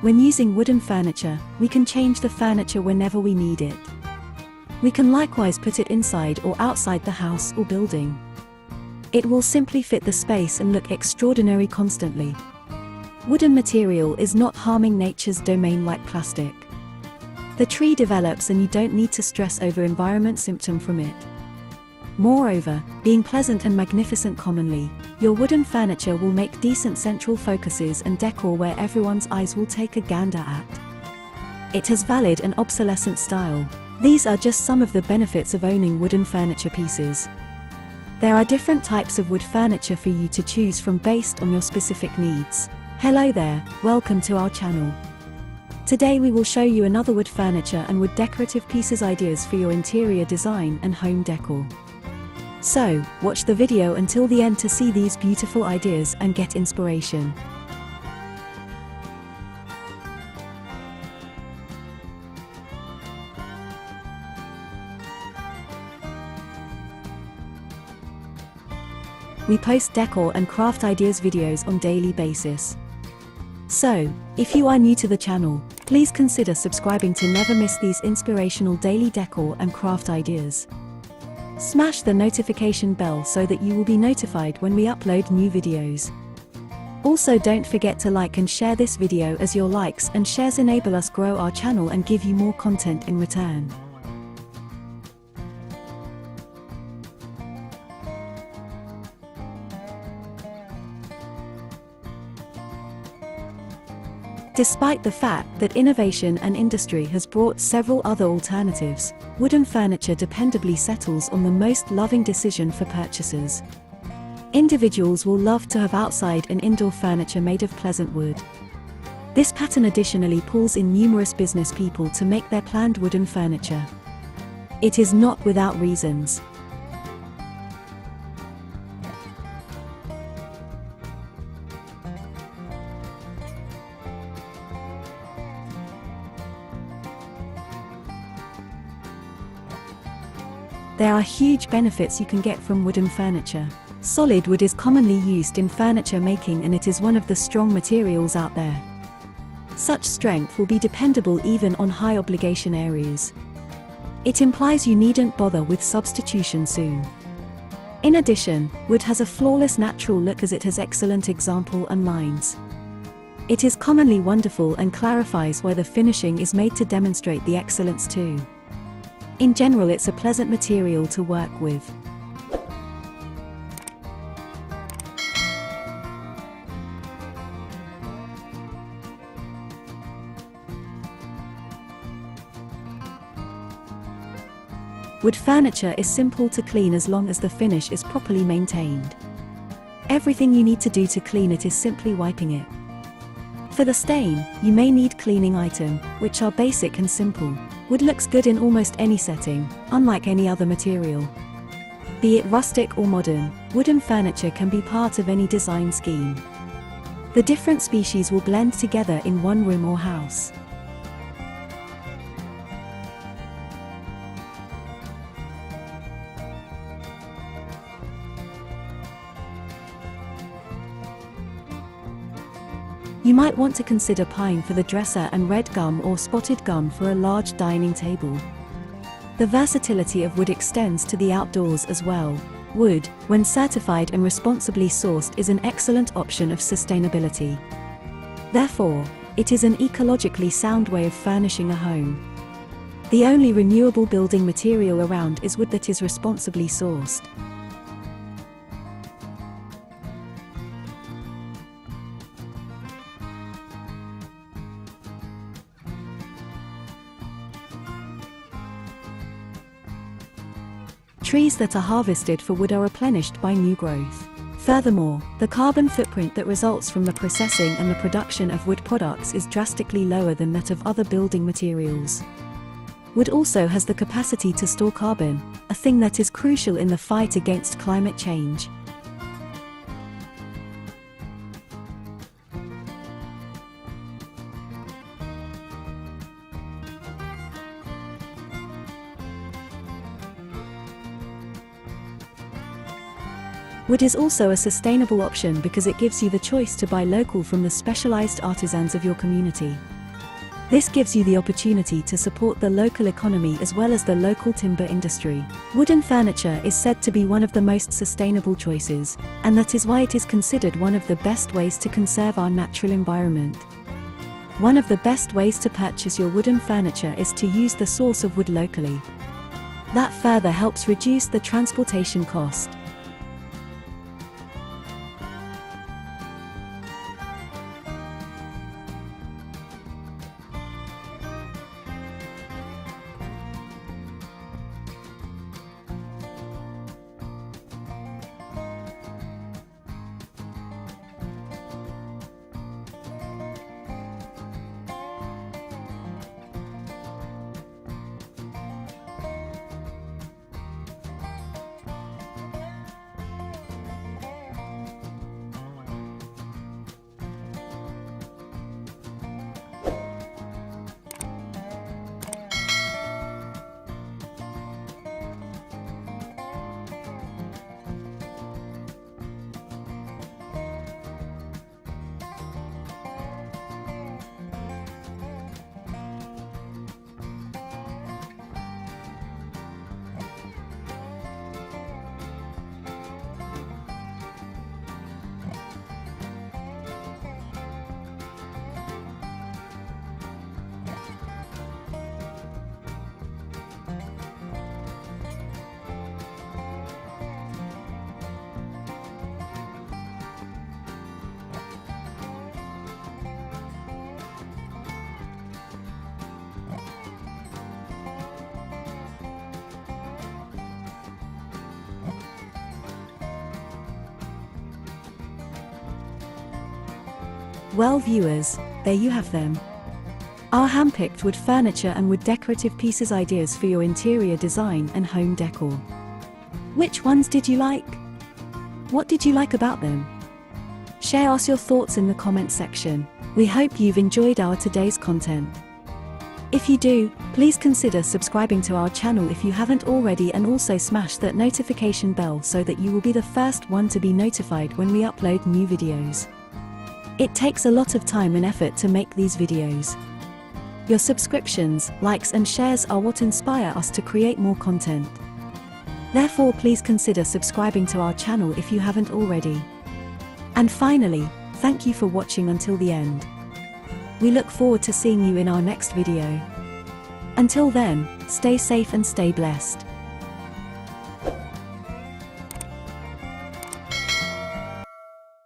When using wooden furniture, we can change the furniture whenever we need it. We can likewise put it inside or outside the house or building. It will simply fit the space and look extraordinary constantly. Wooden material is not harming nature's domain like plastic. The tree develops and you don't need to stress over environment symptom from it. Moreover, being pleasant and magnificent commonly, your wooden furniture will make decent central focuses and decor where everyone's eyes will take a gander at. It has valid and obsolescent style. These are just some of the benefits of owning wooden furniture pieces. There are different types of wood furniture for you to choose from based on your specific needs. Hello there, welcome to our channel. Today we will show you another wood furniture and wood decorative pieces ideas for your interior design and home decor. So, watch the video until the end to see these beautiful ideas and get inspiration. We post decor and craft ideas videos on daily basis. So, if you are new to the channel, please consider subscribing to never miss these inspirational daily decor and craft ideas. Smash the notification bell so that you will be notified when we upload new videos. Also, don't forget to like and share this video, as your likes and shares enable us grow our channel and give you more content in return. Despite the fact that innovation and industry has brought several other alternatives, wooden furniture dependably settles on the most loving decision for purchasers. Individuals will love to have outside and indoor furniture made of pleasant wood. This pattern additionally pulls in numerous business people to make their planned wooden furniture. It is not without reasons. There are huge benefits you can get from wooden furniture. Solid wood is commonly used in furniture making and it is one of the strong materials out there. Such strength will be dependable even on high obligation areas. It implies you needn't bother with substitution soon. In addition, wood has a flawless natural look as it has excellent example and lines. It is commonly wonderful and clarifies where the finishing is made to demonstrate the excellence too. In general, it's a pleasant material to work with. Wood furniture is simple to clean as long as the finish is properly maintained. Everything you need to do to clean it is simply wiping it. For the stain, you may need cleaning item, which are basic and simple. Wood looks good in almost any setting, unlike any other material. Be it rustic or modern, wooden furniture can be part of any design scheme. The different species will blend together in one room or house. You might want to consider pine for the dresser and red gum or spotted gum for a large dining table. The versatility of wood extends to the outdoors as well. Wood, when certified and responsibly sourced, is an excellent option of sustainability. Therefore, it is an ecologically sound way of furnishing a home. The only renewable building material around is wood that is responsibly sourced. Trees that are harvested for wood are replenished by new growth. Furthermore, the carbon footprint that results from the processing and the production of wood products is drastically lower than that of other building materials. Wood also has the capacity to store carbon, a thing that is crucial in the fight against climate change. Wood is also a sustainable option because it gives you the choice to buy local from the specialized artisans of your community. This gives you the opportunity to support the local economy as well as the local timber industry. Wooden furniture is said to be one of the most sustainable choices, and that is why it is considered one of the best ways to conserve our natural environment. One of the best ways to purchase your wooden furniture is to use the source of wood locally. That further helps reduce the transportation cost. Well viewers, there you have them. Our handpicked wood furniture and wood decorative pieces ideas for your interior design and home decor. Which ones did you like? What did you like about them? Share us your thoughts in the comment section. We hope you've enjoyed our today's content. If you do, please consider subscribing to our channel if you haven't already, and also smash that notification bell so that you will be the first one to be notified when we upload new videos. It takes a lot of time and effort to make these videos. Your subscriptions, likes and shares are what inspire us to create more content. Therefore, please consider subscribing to our channel if you haven't already. And finally, thank you for watching until the end. We look forward to seeing you in our next video. Until then, stay safe and stay blessed.